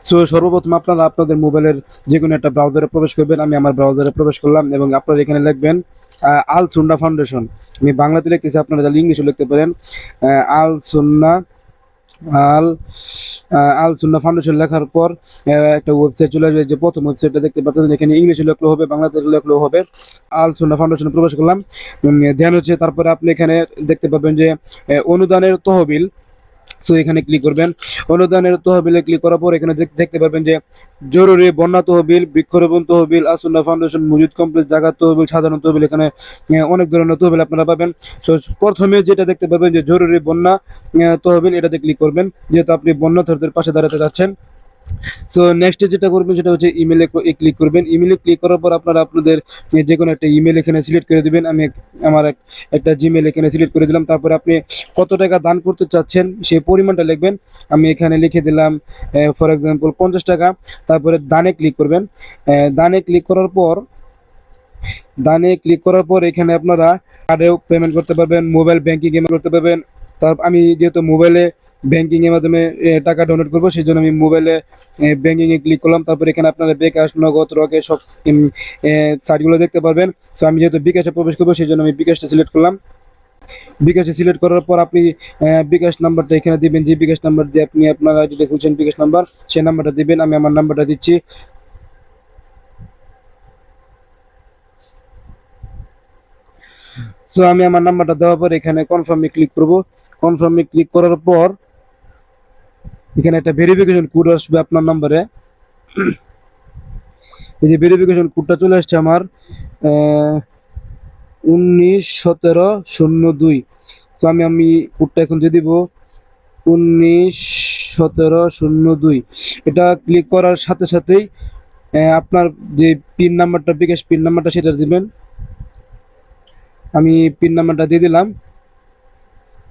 So সর্বপ্রথম আপনারা আপনাদের মোবাইলের যে কোনো একটা ব্রাউজারে প্রবেশ করবেন। আমি আমার ব্রাউজারে প্রবেশ করলাম এবং আপনারা এখানে লিখবেন আল সুন্নাহ ফাউন্ডেশন। আমি বাংলাতে লিখতেছি, আপনারা তাহলে ইংলিশে লিখতে পারেন। আল সুন্নাহ আল আল সুন্নাহ ফাউন্ডেশন লেখার পর একটা ওয়েবসাইট চলে আসবে। যে প্রথম ওয়েবসাইটটা দেখতে পাচ্ছেন, এখানে ইংলিশে লিখলেও হবে, বাংলাতে লিখলেও হবে। আল সুন্নাহ ফাউন্ডেশনে প্রবেশ করলাম। ধ্যান হচ্ছে, তারপরে আপনি এখানে দেখতে পাবেন যে অনুদানের তহবিল। সো এখানে ক্লিক করবেন। অনুদানের তহবিলে ক্লিক করার পর এখানে দেখতে পারবেন যে জরুরি বন্যা তহবিল, বৃক্ষরোপণ তহবিল, আসুন্না ফাউন্ডেশন, মসজিদ কমপ্লেক্স জায়গা তহবিল, সাধারণ তহবিল, এখানে অনেক ধরনের তহবিল আপনারা পাবেন। সো প্রথমে যেটা দেখতে পাবেন যে জরুরি বন্যা তহবিল, এটাতে ক্লিক করবেন যেহেতু আপনি বন্যার্থীদের পাশে দাঁড়াতে যাচ্ছেন। সো নেক্সট যেটা করবেন সেটা হচ্ছে ইমেলে ক্লিক করবেন। ইমেলে ক্লিক করার পর আপনারা আপনাদের যে কোনো একটা ইমেল এখানে সিলেক্ট করে দিবেন। আমি আমার একটা জিমেল এখানে সিলেক্ট করে দিলাম। তারপরে আপনি কত টাকা দান করতে চাচ্ছেন সেই পরিমাণটা লিখবেন। আমি এখানে লিখে দিলাম ফর এক্সাম্পল 50 টাকা। তারপরে দানে ক্লিক করবেন। দানে ক্লিক করার পর এখানে আপনারা কার্ডেও পেমেন্ট করতে পারবেন, মোবাইল ব্যাংকিং এ করতে পারবেন। তারপর আমি যেহেতু মোবাইলে ব্যাংকিং এর মাধ্যমে টাকা ডাউনলোড করবো, সেই জন্য আমি মোবাইলে ব্যাংকিং এ ক্লিক করলাম। তারপর এখানে আপনারা বিকাশ, নগদ, রকেট সব সাইটগুলো দেখতে পারবেন। তো আমি যেহেতু বিকাশে প্রবেশ করবো, সেই জন্য আমি বিকাশটা সিলেক্ট করলাম। বিকাশে সিলেক্ট করার পর আপনি বিকাশ নাম্বারটা এখানে দিবেন। যে বিকাশ নাম্বার দিয়ে আপনি আপনার আইডিটা খুলছেন, বিকাশ নাম্বার, সেই নাম্বারটা দিবেন। আমি আমার নাম্বারটা দিচ্ছি। সো আমি আমার নাম্বারটা দেওয়ার পর এখানে কনফার্মে ক্লিক করব। কনফার্মে ক্লিক করার পর এখানে একটা ভেরিফিকেশন কোড আসবে আপনার নাম্বারে। এই যে ভেরিফিকেশন কোডটা চলে আসছে আমার 191702। তো আমি কোডটা এখন দিয়ে দিব 191702। এটা ক্লিক করার সাথে সাথেই আপনার যে পিন নাম্বারটা, বিকাশ পিন নাম্বারটা, সেটা দিবেন। আমি পিন নাম্বারটা দিয়ে দিলাম।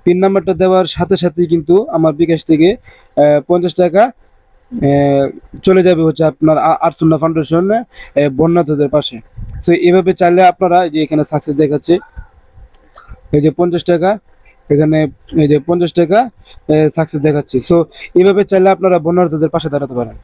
পিন নাম্বারটা দেওয়ার সাথে সাথেই কিন্তু আমার বিকাশ থেকে 50 টাকা চলে যাবে হচ্ছে আপনার আরসুন্না ফাউন্ডেশনে বন্যার্থীদের পাশে। সো এইভাবে চাইলে আপনারা, যে এখানে সাকসেস দেখাচ্ছে, এই যে 50 টাকা, এখানে এই যে 50 টাকা সাকসেস দেখাচ্ছে। সো এইভাবে চাইলে আপনারা বন্যার্থীদের পাশে দাঁড়াতে পারেন।